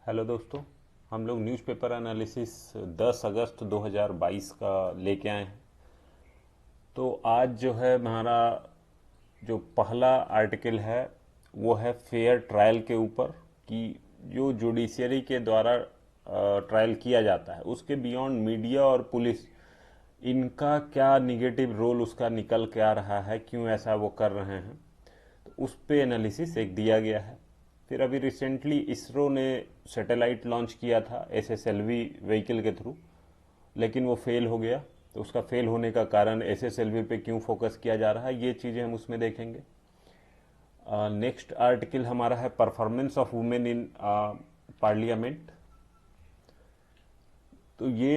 Hello दोस्तों। हम लोग न्यूज़पेपर एनालिसिस 10 अगस्त 2022 का लेके आए हैं। तो आज जो है हमारा जो पहला आर्टिकल है वो है फेयर ट्रायल के ऊपर कि जो जुडिशरी के द्वारा ट्रायल किया जाता है उसके बियॉन्ड मीडिया और पुलिस इनका क्या निगेटिव रोल उसका निकल के आ रहा है, क्यों ऐसा वो कर रहे हैं, तो उस पे एनालिसिस एक दिया गया है। फिर अभी रिसेंटली इसरो ने सैटेलाइट लॉन्च किया था एसएसएलवी व्हीकल के थ्रू, लेकिन वो फेल हो गया। तो उसका फेल होने का कारण एसएसएलवी पे क्यों फोकस किया जा रहा है, ये चीज़ें हम उसमें देखेंगे। नेक्स्ट आर्टिकल हमारा है performance of women in parliament. तो ये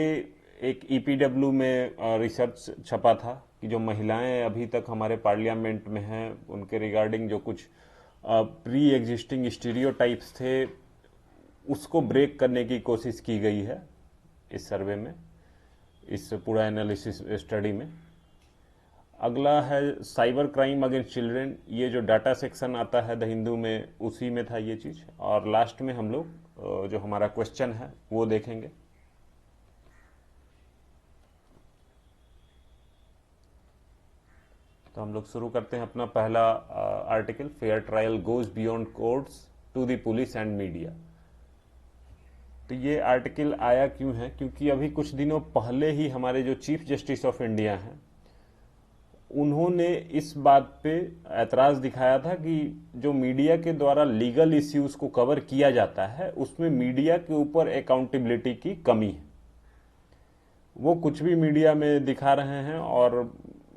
एक ईपीडब्ल्यू में रिसर्च छपा था कि जो महिलाएं अभी तक हमारे पार्लियामेंट में हैं उनके रिगार्डिंग जो कुछ प्री एग्जिस्टिंग स्टीरियोटाइप्स थे उसको ब्रेक करने की कोशिश की गई है इस सर्वे में, इस पूरा एनालिसिस स्टडी में। अगला है साइबर क्राइम अगेंस्ट चिल्ड्रेन, ये जो डाटा सेक्शन आता है द हिंदू में उसी में था ये चीज़। और लास्ट में हम लोग जो हमारा क्वेश्चन है वो देखेंगे। तो हम लोग शुरू करते हैं अपना पहला article, fair trial goes beyond courts to the police and media. तो ये आर्टिकल आया क्यों है, क्योंकि अभी कुछ दिनों पहले ही हमारे जो चीफ जस्टिस ऑफ इंडिया हैं उन्होंने इस बात पे ऐतराज दिखाया था कि जो मीडिया के द्वारा लीगल इश्यूज को कवर किया जाता है उसमें मीडिया के ऊपर अकाउंटेबिलिटी की कमी है। वो कुछ भी मीडिया में दिखा रहे हैं और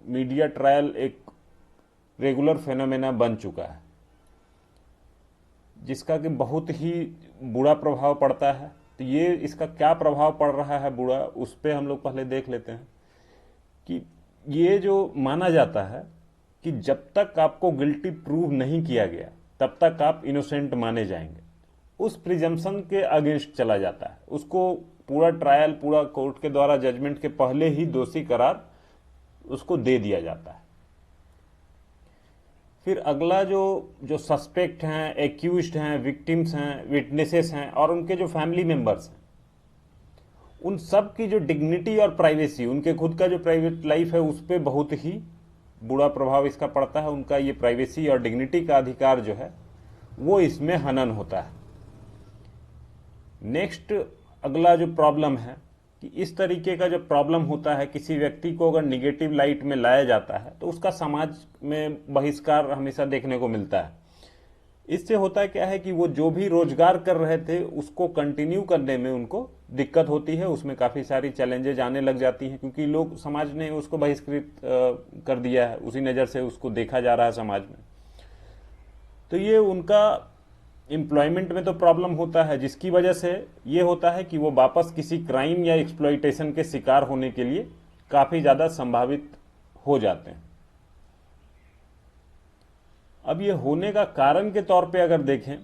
मीडिया ट्रायल एक रेगुलर फेनोमेना बन चुका है जिसका कि बहुत ही बुरा प्रभाव पड़ता है। तो ये इसका क्या प्रभाव पड़ रहा है बुरा, उस पर हम लोग पहले देख लेते हैं कि ये जो माना जाता है कि जब तक आपको गिल्टी प्रूव नहीं किया गया तब तक आप इनोसेंट माने जाएंगे, उस प्रिजम्पशन के अगेंस्ट चला जाता है। उसको पूरा ट्रायल पूरा कोर्ट के द्वारा जजमेंट के पहले ही दोषी करार उसको दे दिया जाता है। फिर अगला जो जो सस्पेक्ट हैं, एक्यूज्ड हैं, विक्टिम्स हैं, विटनेसेस हैं और उनके जो फैमिली मेंबर्स हैं, उन सब की जो डिग्निटी और प्राइवेसी, उनके खुद का जो प्राइवेट लाइफ है उस पर बहुत ही बुरा प्रभाव इसका पड़ता है। उनका ये प्राइवेसी और डिग्निटी का अधिकार जो है वो इसमें हनन होता है। नेक्स्ट अगला जो प्रॉब्लम है कि इस तरीके का जो प्रॉब्लम होता है, किसी व्यक्ति को अगर निगेटिव लाइट में लाया जाता है तो उसका समाज में बहिष्कार हमेशा देखने को मिलता है। इससे होता क्या है कि वो जो भी रोजगार कर रहे थे उसको कंटिन्यू करने में उनको दिक्कत होती है, उसमें काफी सारी चैलेंजेज आने लग जाती हैं क्योंकि लोग, समाज ने उसको बहिष्कृत कर दिया है, उसी नज़र से उसको देखा जा रहा है समाज में। तो ये उनका एम्प्लॉयमेंट में तो प्रॉब्लम होता है, जिसकी वजह से ये होता है कि वो वापस किसी क्राइम या एक्सप्लॉइटेशन के शिकार होने के लिए काफी ज्यादा संभावित हो जाते हैं। अब ये होने का कारण के तौर पे अगर देखें,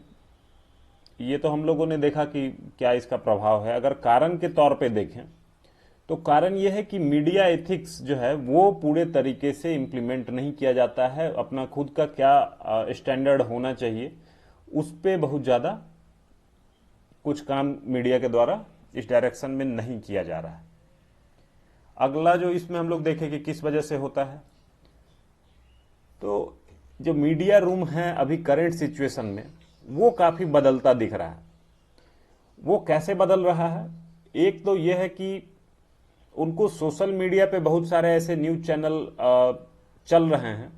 ये तो हम लोगों ने देखा कि क्या इसका प्रभाव है। अगर कारण के तौर पे देखें तो कारण यह है कि मीडिया एथिक्स जो है वो पूरे तरीके से इम्प्लीमेंट नहीं किया जाता है। अपना खुद का क्या स्टैंडर्ड होना चाहिए उस पे बहुत ज़्यादा कुछ काम मीडिया के द्वारा इस डायरेक्शन में नहीं किया जा रहा है। अगला जो इसमें हम लोग देखें कि किस वजह से होता है, तो जो मीडिया रूम है अभी करंट सिचुएशन में वो काफ़ी बदलता दिख रहा है। वो कैसे बदल रहा है, एक तो यह है कि उनको सोशल मीडिया पे बहुत सारे ऐसे न्यूज चैनल चल रहे हैं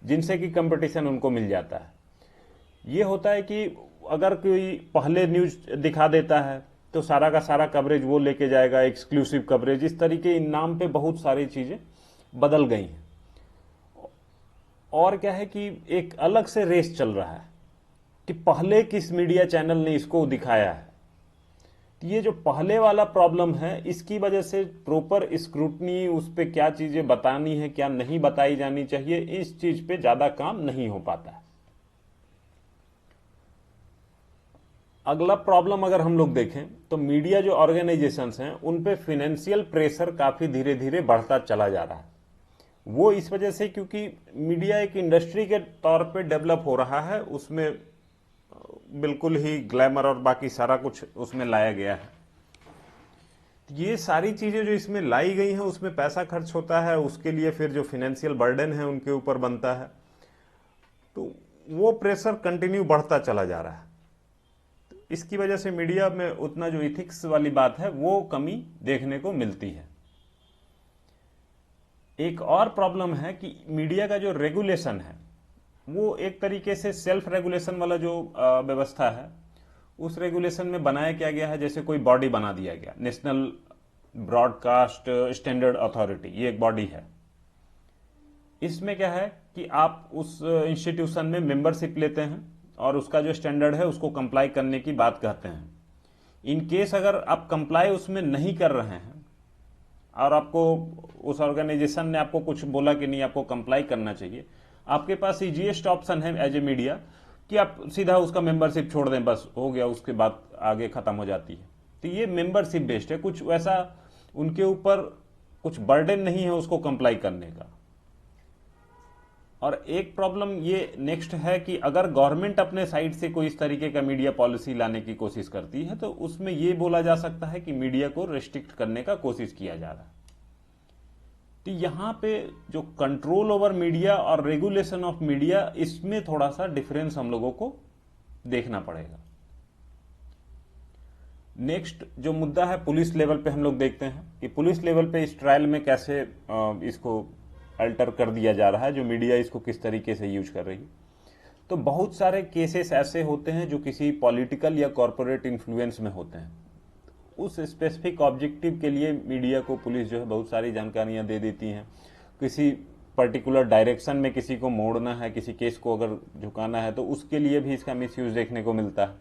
जिनसे कि कंपटीशन उनको मिल जाता है। ये होता है कि अगर कोई पहले न्यूज दिखा देता है तो सारा का सारा कवरेज वो लेके जाएगा, एक्सक्लूसिव कवरेज, इस तरीके इन नाम पे बहुत सारी चीजें बदल गई हैं। और क्या है कि एक अलग से रेस चल रहा है कि पहले किस मीडिया चैनल ने इसको दिखाया है। तो ये जो पहले वाला प्रॉब्लम है इसकी वजह से प्रॉपर स्क्रूटनी, उस पर क्या चीजें बतानी है क्या नहीं बताई जानी चाहिए, इस चीज पे ज्यादा काम नहीं हो पाता है। अगला प्रॉब्लम अगर हम लोग देखें तो मीडिया जो ऑर्गेनाइजेशंस हैं उन पे फिनेंशियल प्रेशर काफी धीरे धीरे बढ़ता चला जा रहा है। वो इस वजह से क्योंकि मीडिया एक इंडस्ट्री के तौर पे डेवलप हो रहा है, उसमें बिल्कुल ही ग्लैमर और बाकी सारा कुछ उसमें लाया गया है। ये सारी चीजें जो इसमें लाई गई हैं उसमें पैसा खर्च होता है, उसके लिए फिर जो फाइनेंशियल बर्डन है उनके ऊपर बनता है, तो वो प्रेशर कंटिन्यू बढ़ता चला जा रहा है। तो इसकी वजह से मीडिया में उतना जो इथिक्स वाली बात है वो कमी देखने को मिलती है। एक और प्रॉब्लम है कि मीडिया का जो रेगुलेशन है वो एक तरीके से सेल्फ रेगुलेशन वाला जो व्यवस्था है, उस रेगुलेशन में बनाया क्या गया है, जैसे कोई बॉडी बना दिया गया, नेशनल ब्रॉडकास्ट स्टैंडर्ड अथॉरिटी, ये एक बॉडी है। इसमें क्या है कि आप उस इंस्टीट्यूशन में मेंबरशिप लेते हैं और उसका जो स्टैंडर्ड है उसको कंप्लाई करने की बात कहते हैं। इन केस अगर आप कंप्लाई उसमें नहीं कर रहे हैं और आपको उस ऑर्गेनाइजेशन ने आपको कुछ बोला कि नहीं आपको कंप्लाई करना चाहिए, आपके पास इजीएस्ट ऑप्शन है एज ए मीडिया कि आप सीधा उसका मेंबरशिप छोड़ दें, बस हो गया, उसके बाद आगे खत्म हो जाती है। तो ये मेंबरशिप बेस्ड है, कुछ वैसा उनके ऊपर कुछ बर्डन नहीं है उसको कंप्लाई करने का। और एक प्रॉब्लम ये नेक्स्ट है कि अगर गवर्नमेंट अपने साइड से कोई इस तरीके का मीडिया पॉलिसी लाने की कोशिश करती है तो उसमें ये बोला जा सकता है कि मीडिया को रेस्ट्रिक्ट करने का कोशिश किया जा रहा है। तो यहां पे जो कंट्रोल ओवर मीडिया और रेगुलेशन ऑफ मीडिया, इसमें थोड़ा सा डिफरेंस हम लोगों को देखना पड़ेगा। नेक्स्ट जो मुद्दा है पुलिस लेवल पे हम लोग देखते हैं कि पुलिस लेवल पे इस ट्रायल में कैसे इसको अल्टर कर दिया जा रहा है, जो मीडिया इसको किस तरीके से यूज कर रही है। तो बहुत सारे केसेस ऐसे होते हैं जो किसी पॉलिटिकल या कॉरपोरेट इन्फ्लुएंस में होते हैं। उस स्पेसिफिक ऑब्जेक्टिव के लिए मीडिया को पुलिस जो है बहुत सारी जानकारियां दे देती हैं। किसी पर्टिकुलर डायरेक्शन में किसी को मोड़ना है, किसी केस को अगर झुकाना है, तो उसके लिए भी इसका मिसयूज देखने को मिलता है।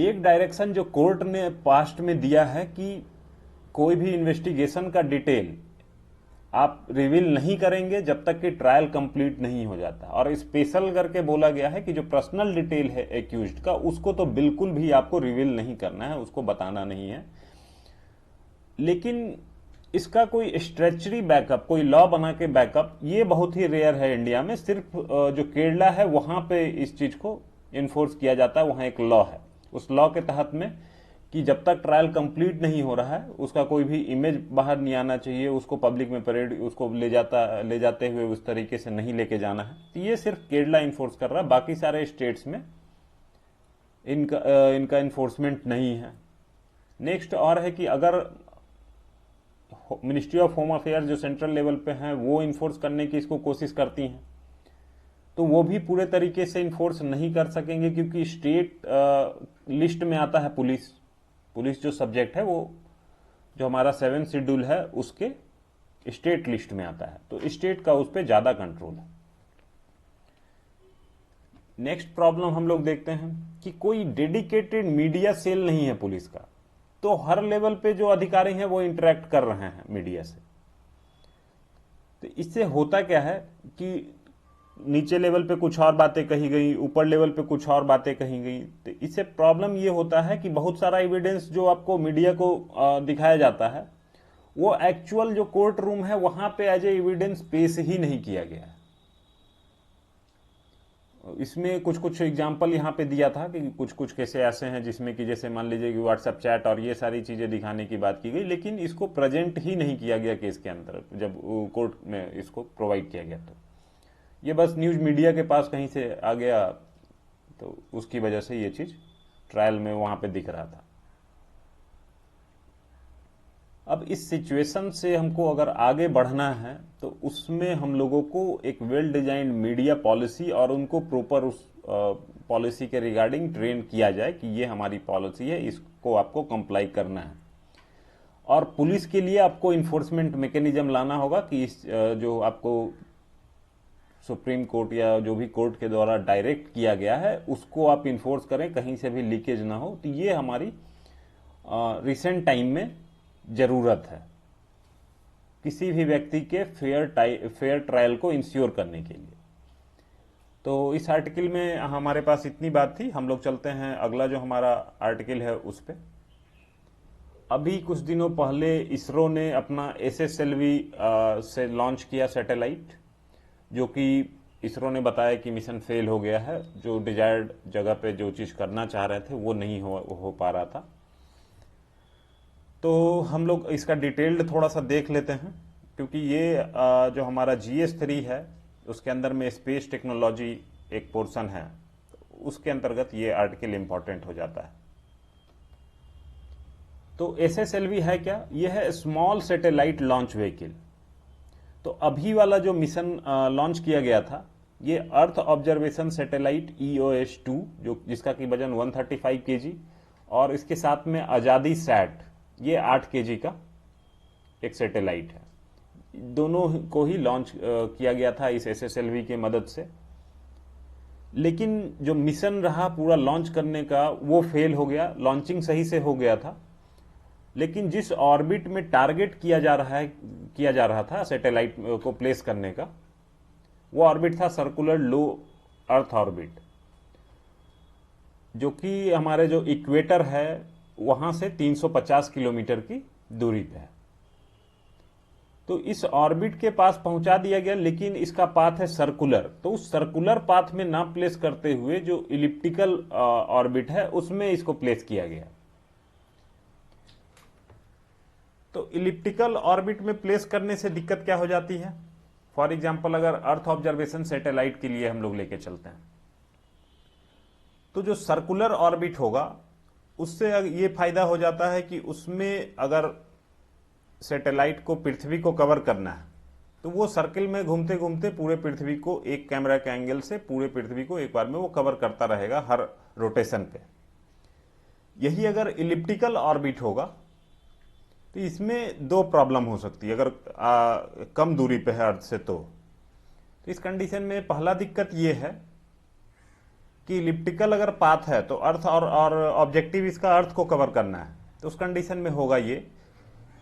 एक डायरेक्शन जो कोर्ट ने पास्ट में दिया है कि कोई भी इन्वेस्टिगेशन का डिटेल आप रिवील नहीं करेंगे जब तक कि ट्रायल कंप्लीट नहीं हो जाता, और स्पेशल करके बोला गया है कि जो पर्सनल डिटेल है एक्यूज्ड का उसको तो बिल्कुल भी आपको रिवील नहीं करना है, उसको बताना नहीं है। लेकिन इसका कोई स्ट्रेचरी बैकअप, कोई लॉ बना के बैकअप, ये बहुत ही रेयर है इंडिया में। सिर्फ जो केरला है वहां पे इस चीज को इन्फोर्स किया जाता है, वहां एक लॉ है, उस लॉ के तहत में कि जब तक ट्रायल कंप्लीट नहीं हो रहा है उसका कोई भी इमेज बाहर नहीं आना चाहिए, उसको पब्लिक में परेड उसको ले जाते हुए उस तरीके से नहीं लेके जाना है। तो ये सिर्फ केरला इन्फोर्स कर रहा है, बाकी सारे स्टेट्स में इनका इन्फोर्समेंट नहीं है। नेक्स्ट और है कि अगर मिनिस्ट्री ऑफ होम अफेयर जो सेंट्रल लेवल पे है वो इन्फोर्स करने की इसको कोशिश करती हैं, तो वो भी पूरे तरीके से इन्फोर्स नहीं कर सकेंगे, क्योंकि स्टेट लिस्ट में आता है पुलिस जो सब्जेक्ट है वो जो हमारा 7th शेड्यूल है उसके स्टेट लिस्ट में आता है, तो स्टेट का उस पर ज्यादा कंट्रोल है। नेक्स्ट प्रॉब्लम हम लोग देखते हैं कि कोई डेडिकेटेड मीडिया सेल नहीं है पुलिस का, तो हर लेवल पे जो अधिकारी हैं वो इंटरेक्ट कर रहे हैं मीडिया से। तो इससे होता क्या है कि नीचे लेवल पे कुछ और बातें कही गई, ऊपर लेवल पे कुछ और बातें कही गई। तो इससे प्रॉब्लम ये होता है कि बहुत सारा एविडेंस जो आपको मीडिया को दिखाया जाता है वो एक्चुअल जो कोर्ट रूम है वहां पे एज ए एविडेंस पेश ही नहीं किया गया है। इसमें कुछ एग्जाम्पल यहाँ पे दिया था कि कुछ केसेस ऐसे हैं जिसमें कि जैसे मान लीजिए कि व्हाट्सएप चैट और ये सारी चीजें दिखाने की बात की गई, लेकिन इसको प्रेजेंट ही नहीं किया गया केस के अंदर जब कोर्ट में इसको प्रोवाइड किया गया। तो ये बस न्यूज मीडिया के पास कहीं से आ गया, तो उसकी वजह से ये चीज ट्रायल में वहां पे दिख रहा था। अब इस सिचुएशन से हमको अगर आगे बढ़ना है तो उसमें हम लोगों को एक वेल डिजाइंड मीडिया पॉलिसी और उनको प्रॉपर उस पॉलिसी के रिगार्डिंग ट्रेन किया जाए कि ये हमारी पॉलिसी है, इसको आपको कंप्लाई करना है। और पुलिस के लिए आपको इन्फोर्समेंट मैकेनिज्म लाना होगा कि इस जो आपको सुप्रीम कोर्ट या जो भी कोर्ट के द्वारा डायरेक्ट किया गया है उसको आप इन्फोर्स करें, कहीं से भी लीकेज ना हो। तो ये हमारी रिसेंट टाइम में जरूरत है किसी भी व्यक्ति के फेयर ट्रायल को इंश्योर करने के लिए। तो इस आर्टिकल में हमारे पास इतनी बात थी। हम लोग चलते हैं अगला जो हमारा आर्टिकल है उस पे। अभी कुछ दिनों पहले इसरो ने अपना SSLV से लॉन्च किया सैटेलाइट, जो कि इसरो ने बताया कि मिशन फेल हो गया है, जो डिजायर्ड जगह पे जो चीज़ करना चाह रहे थे वो नहीं हो पा रहा था। तो हम लोग इसका डिटेल्ड थोड़ा सा देख लेते हैं, क्योंकि ये जो हमारा GS3 है उसके अंदर में स्पेस टेक्नोलॉजी एक पोर्शन है, उसके अंतर्गत ये आर्टिकल इंपॉर्टेंट हो जाता है। तो SSLV है क्या? ये है स्मॉल सैटेलाइट लॉन्च व्हीकल। तो अभी वाला जो मिशन लॉन्च किया गया था, ये अर्थ ऑब्जर्वेशन सैटेलाइट EOS-2, जो जिसका की वजन 135 kg, और इसके साथ में आज़ादी सैट, ये 8 kg का एक सैटेलाइट है। दोनों को ही लॉन्च किया गया था इस SSLV की मदद से। लेकिन जो मिशन रहा पूरा लॉन्च करने का, वो फेल हो गया। लॉन्चिंग सही से हो गया था, लेकिन जिस ऑर्बिट में टारगेट किया जा रहा था सैटेलाइट को प्लेस करने का, वो ऑर्बिट था सर्कुलर लो अर्थ ऑर्बिट, जो कि हमारे जो इक्वेटर है वहां से 350 किलोमीटर की दूरी पे है। तो इस ऑर्बिट के पास पहुंचा दिया गया, लेकिन इसका पाथ है सर्कुलर। तो उस सर्कुलर पाथ में ना प्लेस करते हुए जो इलिप्टिकल ऑर्बिट है उसमें इसको प्लेस किया गया। तो इलिप्टिकल ऑर्बिट में प्लेस करने से दिक्कत क्या हो जाती है? फॉर एग्जाम्पल, अगर अर्थ ऑब्जर्वेशन सैटेलाइट के लिए हम लोग लेके चलते हैं, तो जो सर्कुलर ऑर्बिट होगा उससे ये फायदा हो जाता है कि उसमें अगर सैटेलाइट को पृथ्वी को कवर करना है, तो वो सर्किल में घूमते घूमते पूरे पृथ्वी को एक कैमरा के एंगल से पूरे पृथ्वी को एक बार में वो कवर करता रहेगा हर रोटेशन पे। यही अगर इलिप्टिकल ऑर्बिट होगा तो इसमें दो प्रॉब्लम हो सकती है। अगर कम दूरी पे है अर्थ से, तो इस कंडीशन में पहला दिक्कत ये है कि इलिप्टिकल अगर पाथ है तो अर्थ और ऑब्जेक्टिव इसका अर्थ को कवर करना है, तो उस कंडीशन में होगा ये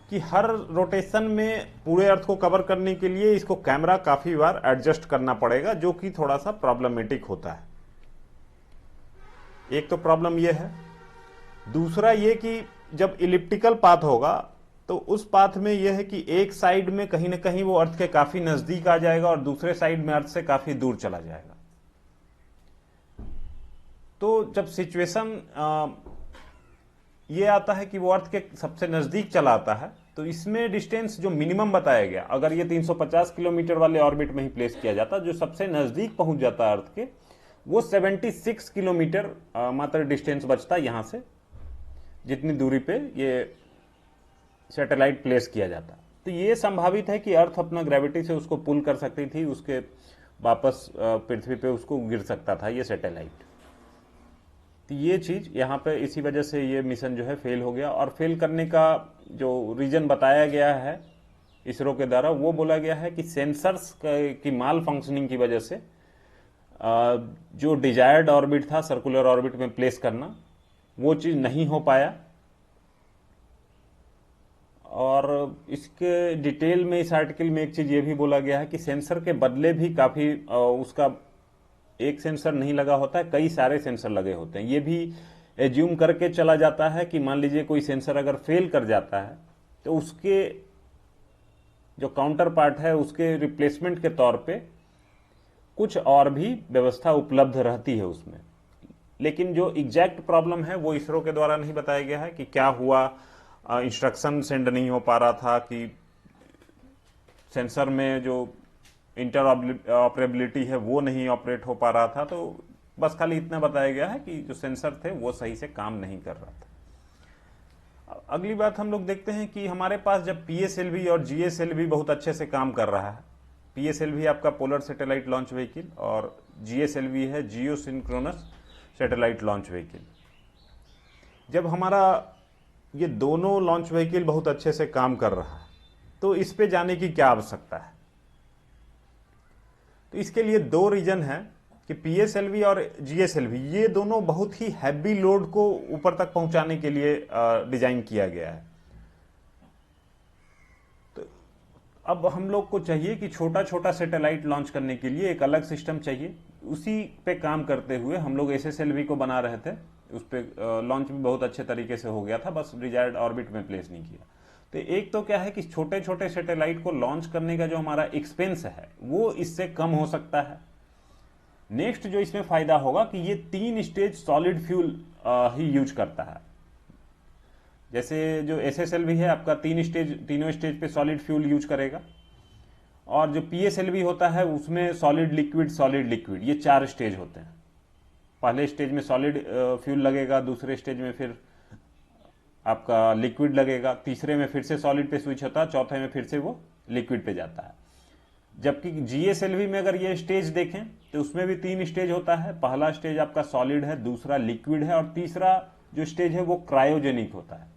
कि हर रोटेशन में पूरे अर्थ को कवर करने के लिए इसको कैमरा काफी बार एडजस्ट करना पड़ेगा, जो कि थोड़ा सा प्रॉब्लमेटिक होता है। एक तो प्रॉब्लम ये है। दूसरा ये कि जब इलिप्टिकल पाथ होगा तो उस पाथ में यह है कि एक साइड में कहीं ना कहीं वो अर्थ के काफी नजदीक आ जाएगा और दूसरे साइड में अर्थ से काफी दूर चला जाएगा। तो जब सिचुएशन ये आता है कि वो अर्थ के सबसे नजदीक चला आता है, तो इसमें डिस्टेंस जो मिनिमम बताया गया, अगर ये 350 किलोमीटर वाले ऑर्बिट में ही प्लेस किया जाता, जो सबसे नजदीक पहुंच जाता अर्थ के, वो 76 किलोमीटर मात्र डिस्टेंस बचता यहां से, जितनी दूरी पे ये सैटेलाइट प्लेस किया जाता। तो ये संभावित है कि अर्थ अपना ग्रेविटी से उसको पुल कर सकती थी, उसके वापस पृथ्वी पे उसको गिर सकता था ये सैटेलाइट। तो ये चीज यहाँ पे इसी वजह से ये मिशन जो है फेल हो गया। और फेल करने का जो रीजन बताया गया है इसरो के द्वारा, वो बोला गया है कि सेंसर्स की माल फंक्शनिंग की वजह से जो डिजायर्ड ऑर्बिट था सर्कुलर ऑर्बिट में प्लेस करना, वो चीज नहीं हो पाया। और इसके डिटेल में इस आर्टिकल में एक चीज ये भी बोला गया है कि सेंसर के बदले भी काफी उसका एक सेंसर नहीं लगा होता है, कई सारे सेंसर लगे होते हैं। ये भी एज्यूम करके चला जाता है कि मान लीजिए कोई सेंसर अगर फेल कर जाता है तो उसके जो काउंटर पार्ट है उसके रिप्लेसमेंट के तौर पे कुछ और भी व्यवस्था उपलब्ध रहती है उसमें। लेकिन जो एग्जैक्ट प्रॉब्लम है वो इसरो के द्वारा नहीं बताया गया है कि क्या हुआ, इंस्ट्रक्शन सेंड नहीं हो पा रहा था, कि सेंसर में जो इंटर ऑपरेबिलिटी है वो नहीं ऑपरेट हो पा रहा था। तो बस खाली इतना बताया गया है कि जो सेंसर थे वो सही से काम नहीं कर रहा था। अगली बात हम लोग देखते हैं कि हमारे पास जब PSLV और GSLV बहुत अच्छे से काम कर रहा है, PSLV आपका पोलर सैटेलाइट लॉन्च व्हीकल और GSLV है जियो सिंक्रोनस सैटेलाइट लॉन्च व्हीकल। जब हमारा ये दोनों लॉन्च व्हीकल बहुत अच्छे से काम कर रहा है, तो इस पे जाने की क्या आवश्यकता है? तो इसके लिए दो रीजन है कि PSLV और GSLV ये दोनों बहुत ही हैवी लोड को ऊपर तक पहुंचाने के लिए डिजाइन किया गया है। तो अब हम लोग को चाहिए कि छोटा छोटा सैटेलाइट लॉन्च करने के लिए एक अलग सिस्टम चाहिए। उसी पे काम करते हुए हम लोग SSLV को बना रहे थे, उस पर लॉन्च भी बहुत अच्छे तरीके से हो गया था, बस डिजायर्ड ऑर्बिट में प्लेस नहीं किया। तो एक तो क्या है कि छोटे छोटे सैटेलाइट को लॉन्च करने का जो हमारा एक्सपेंस है वो इससे कम हो सकता है, नेक्स्ट जो इसमें फायदा होगा कि ये 3 स्टेज सॉलिड फ्यूल ही यूज करता है। जैसे जो SSLV है आपका 3 स्टेज, तीनों स्टेज पे सॉलिड फ्यूल यूज करेगा, और जो PSLV होता है उसमें सॉलिड लिक्विड ये 4 स्टेज होते हैं। पहले स्टेज में सॉलिड फ्यूल लगेगा, दूसरे स्टेज में फिर आपका लिक्विड लगेगा, तीसरे में फिर से सॉलिड पे स्विच होता है, चौथे में फिर से वो लिक्विड पे जाता है। जबकि GSLV में अगर ये स्टेज देखें तो उसमें भी 3 स्टेज होता है। पहला स्टेज आपका सॉलिड है, दूसरा लिक्विड है, और तीसरा जो स्टेज है वो क्रायोजेनिक होता है।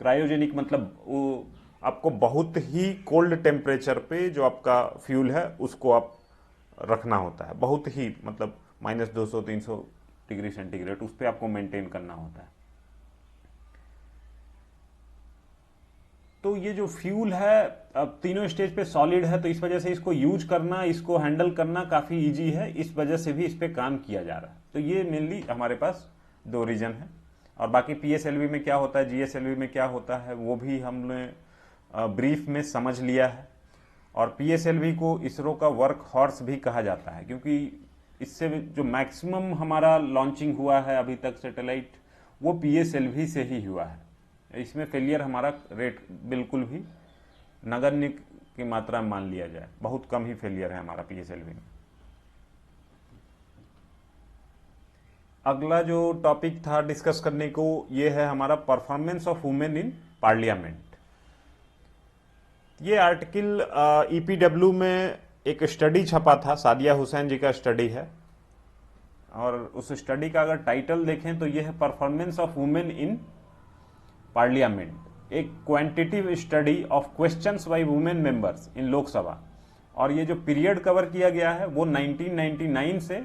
क्रायोजेनिक मतलब वो आपको बहुत ही कोल्ड टेम्परेचर पे जो आपका फ्यूल है उसको आप रखना होता है, बहुत ही मतलब -200-300 डिग्री सेंटीग्रेड उस पर आपको मेंटेन करना होता है। तो ये जो फ्यूल है अब तीनों स्टेज पे सॉलिड है, तो इस वजह से इसको यूज करना, इसको हैंडल करना काफ़ी इजी है, इस वजह से भी इस पे काम किया जा रहा है। तो ये मेनली हमारे पास 2 रीजन है। और बाकी PSLV में क्या होता है, GSLV में क्या होता है, वो भी हमने ब्रीफ में समझ लिया है। और PSLV को इसरो का वर्क हॉर्स भी कहा जाता है, क्योंकि इससे जो मैक्सिमम हमारा लॉन्चिंग हुआ है अभी तक सैटेलाइट, वो PSLV से ही हुआ है। इसमें फेलियर हमारा रेट बिल्कुल भी नगण्य की मात्रा में मान लिया जाए, बहुत कम ही फेलियर है हमारा PSLV में। अगला जो टॉपिक था डिस्कस करने को, ये है हमारा performance of women in parliament. ये आर्टिकल EPW में एक स्टडी छपा था, सादिया हुसैन जी का स्टडी है, और उस स्टडी का अगर टाइटल देखें तो ये है performance of women in parliament, एक quantitative study of questions by women members in Lok Sabha. और ये जो पीरियड कवर किया गया है वो 1999 से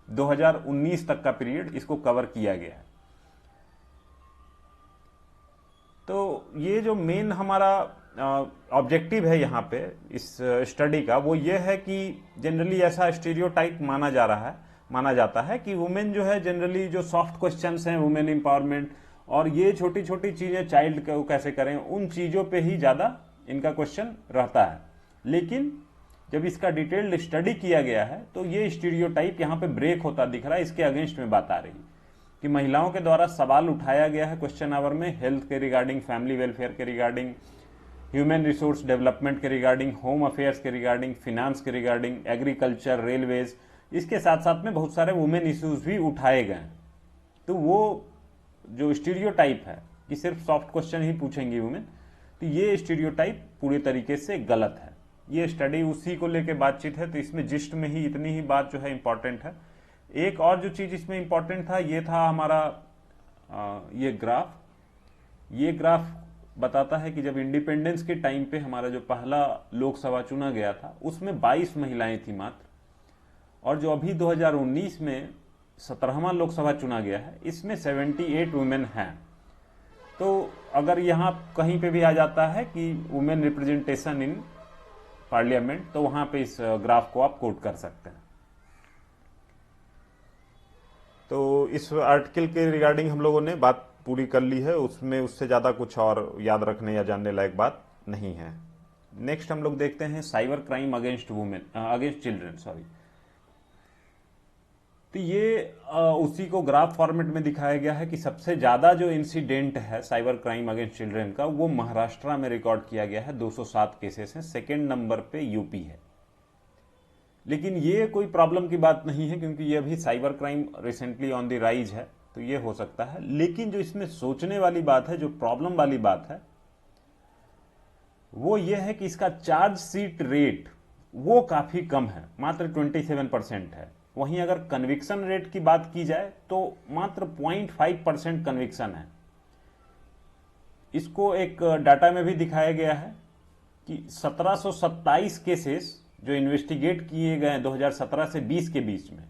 2019 तक का पीरियड इसको कवर किया गया है। तो ये जो मेन हमारा ऑब्जेक्टिव है यहाँ पे इस स्टडी का, वो ये है कि जनरली ऐसा स्टीरियोटाइप माना जाता है कि वुमेन जो है जनरली जो सॉफ्ट क्वेश्चंस हैं, वुमेन एम्पावरमेंट और ये छोटी छोटी चीजें, चाइल्ड को कैसे करें, उन चीजों पे ही ज्यादा इनका क्वेश्चन रहता है। लेकिन जब इसका डिटेल्ड स्टडी किया गया है तो ये स्टीरियोटाइप यहाँ पे ब्रेक होता दिख रहा है। इसके अगेंस्ट में बात आ रही कि महिलाओं के द्वारा सवाल उठाया गया है क्वेश्चन आवर में, हेल्थ के रिगार्डिंग, फैमिली वेलफेयर के रिगार्डिंग, ह्यूमन रिसोर्स डेवलपमेंट के रिगार्डिंग, होम अफेयर्स के रिगार्डिंग, फिनांस के रिगार्डिंग, एग्रीकल्चर, रेलवेज, इसके साथ साथ में बहुत सारे वुमेन इश्यूज भी उठाए गए। तो वो जो स्टीरियोटाइप है कि सिर्फ सॉफ्ट क्वेश्चन ही पूछेंगी वुमेन, तो ये स्टीरियोटाइप पूरी तरीके से गलत है। ये स्टडी उसी को लेके बातचीत है, तो इसमें जिस्ट में ही इतनी ही बात जो है इंपॉर्टेंट है। एक और जो चीज इसमें इंपॉर्टेंट था, ये था हमारा ये ग्राफ बताता है कि जब इंडिपेंडेंस के टाइम पे हमारा जो पहला लोकसभा चुना गया था उसमें 22 महिलाएं थी मात्र, और जो अभी 2019 में 17वां लोकसभा चुना गया है इसमें 78 वुमेन हैं। तो अगर यहाँ कहीं पे भी आ जाता है कि वुमेन रिप्रेजेंटेशन इन पार्लियामेंट, तो वहां पे इस ग्राफ को आप कोट कर सकते हैं। तो इस आर्टिकल के रिगार्डिंग हम लोगों ने बात पूरी कर ली है, उसमें उससे ज्यादा कुछ और याद रखने या जानने लायक बात नहीं है। नेक्स्ट हम लोग देखते हैं साइबर क्राइम अगेंस्ट चिल्ड्रन। तो ये उसी को ग्राफ फॉर्मेट में दिखाया गया है कि सबसे ज्यादा जो इंसिडेंट है साइबर क्राइम अगेंस्ट चिल्ड्रन का, वो महाराष्ट्र में रिकॉर्ड किया गया है, 207 केसेस हैं। सेकेंड नंबर पे यूपी है। लेकिन ये कोई प्रॉब्लम की बात नहीं है, क्योंकि ये भी cyber crime recently on the rise है, तो ये हो सकता है। लेकिन जो इसमें सोचने वाली बात है, जो प्रॉब्लम वाली बात है, वो ये है कि इसका चार्ज शीट रेट वो काफी कम है, मात्र 27% है। वहीं अगर कन्विक्शन रेट की बात की जाए तो मात्र 0.5% कन्विक्शन है। इसको एक डाटा में भी दिखाया गया है कि 1727 केसेस जो इन्वेस्टिगेट किए गए 2017 से 20 के बीच में,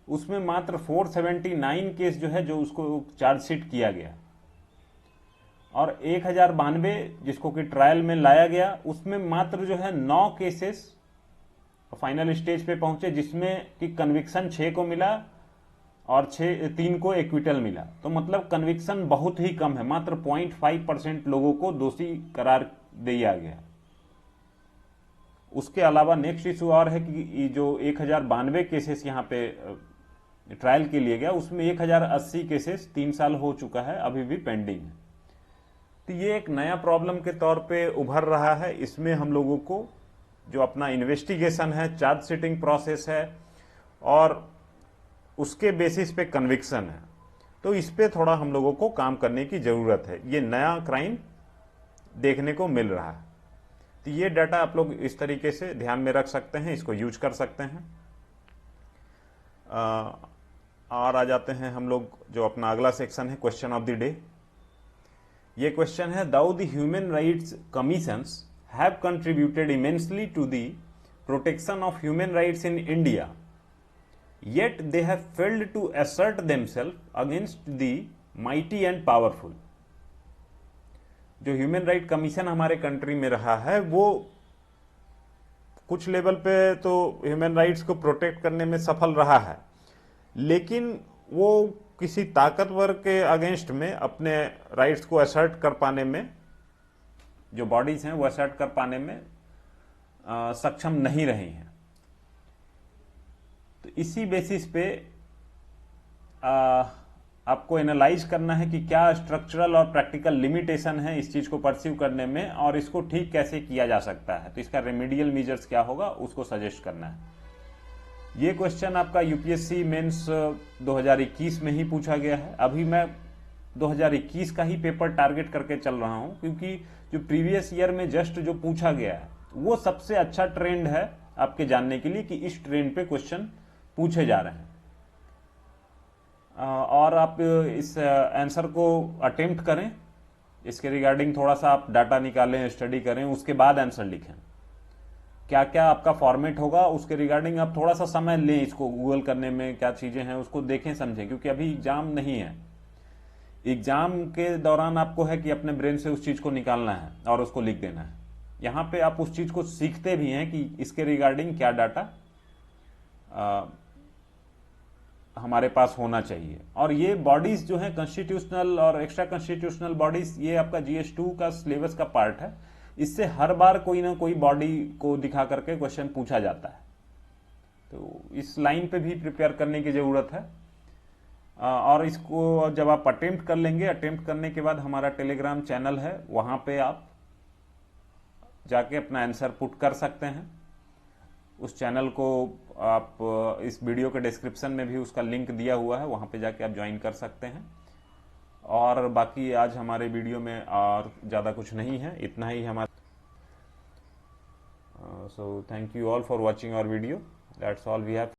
उसमें मात्र 479 केस जो है जो उसको चार्जशीट किया गया, और 1092 जिसको कि ट्रायल में लाया गया, उसमें मात्र जो है 9 केसेस फाइनल स्टेज पे पहुंचे, जिसमें कि कन्विक्शन 6 को मिला और 3 को एक्विटल मिला। तो मतलब कन्विक्शन बहुत ही कम है, मात्र 0.5% लोगों को दोषी करार दिया गया। उसके अलावा नेक्स्ट इशू और है कि ये जो 1092 केसेस यहाँ पे ट्रायल के लिए गया, उसमें 1080 केसेस 3 साल हो चुका है, अभी भी पेंडिंग है। तो ये एक नया प्रॉब्लम के तौर पे उभर रहा है। इसमें हम लोगों को जो अपना इन्वेस्टिगेशन है, चार्जशीटिंग प्रोसेस है और उसके बेसिस पे कन्विक्शन है, तो इस पे थोड़ा हम लोगों को काम करने की जरूरत है। ये नया क्राइम देखने को मिल रहा है। तो ये डाटा आप लोग इस तरीके से ध्यान में रख सकते हैं, इसको यूज कर सकते हैं। और आ जाते हैं हम लोग जो अपना अगला सेक्शन है, क्वेश्चन ऑफ द डे। ये क्वेश्चन है, though the human rights commissions have contributed immensely to the protection of human rights in India, yet they have failed to assert themselves against the mighty and powerful। जो human right commission हमारे country में रहा है, वो कुछ level पे तो human rights को प्रोटेक्ट करने में सफल रहा है, लेकिन वो किसी ताकतवर के अगेंस्ट में अपने राइट्स को असर्ट कर पाने में, जो बॉडीज हैं वो असर्ट कर पाने में सक्षम नहीं रही हैं। तो इसी बेसिस पे आपको एनालाइज करना है कि क्या स्ट्रक्चरल और प्रैक्टिकल लिमिटेशन है इस चीज को परसीव करने में, और इसको ठीक कैसे किया जा सकता है। तो इसका रेमेडियल मेजर्स क्या होगा, उसको सजेस्ट करना है। ये क्वेश्चन आपका यूपीएससी मेंस 2021 में ही पूछा गया है। अभी मैं 2021 का ही पेपर टारगेट करके चल रहा हूं, क्योंकि जो प्रीवियस ईयर में जस्ट जो पूछा गया है वो सबसे अच्छा ट्रेंड है आपके जानने के लिए कि इस ट्रेंड पे क्वेश्चन पूछे जा रहे हैं। और आप इस आंसर को अटेम्प्ट करें, इसके रिगार्डिंग थोड़ा सा आप डाटा निकालें, स्टडी करें, उसके बाद आंसर लिखें। क्या क्या आपका फॉर्मेट होगा उसके रिगार्डिंग आप थोड़ा सा समय लें, इसको गूगल करने में क्या चीजें हैं उसको देखें समझें, क्योंकि अभी एग्जाम नहीं है। एग्जाम के दौरान आपको है कि अपने ब्रेन से उस चीज को निकालना है और उसको लिख देना है। यहां पे आप उस चीज को सीखते भी हैं कि इसके रिगार्डिंग क्या डाटा हमारे पास होना चाहिए। और ये बॉडीज जो है कॉन्स्टिट्यूशनल और एक्स्ट्रा कॉन्स्टिट्यूशनल बॉडीज, ये आपका GS2 का सिलेबस का पार्ट है। इससे हर बार कोई ना कोई बॉडी को दिखा करके क्वेश्चन पूछा जाता है, तो इस लाइन पे भी प्रिपेयर करने की जरूरत है। और इसको जब आप अटेम्प्ट कर लेंगे, अटेम्प्ट करने के बाद हमारा टेलीग्राम चैनल है, वहां पे आप जाके अपना आंसर पुट कर सकते हैं। उस चैनल को आप इस वीडियो के डिस्क्रिप्शन में भी उसका लिंक दिया हुआ है, वहां पे जाके आप ज्वाइन कर सकते हैं। और बाकी आज हमारे वीडियो में और ज़्यादा कुछ नहीं है, इतना ही हमारा। So thank you all for watching our video, that's all we have.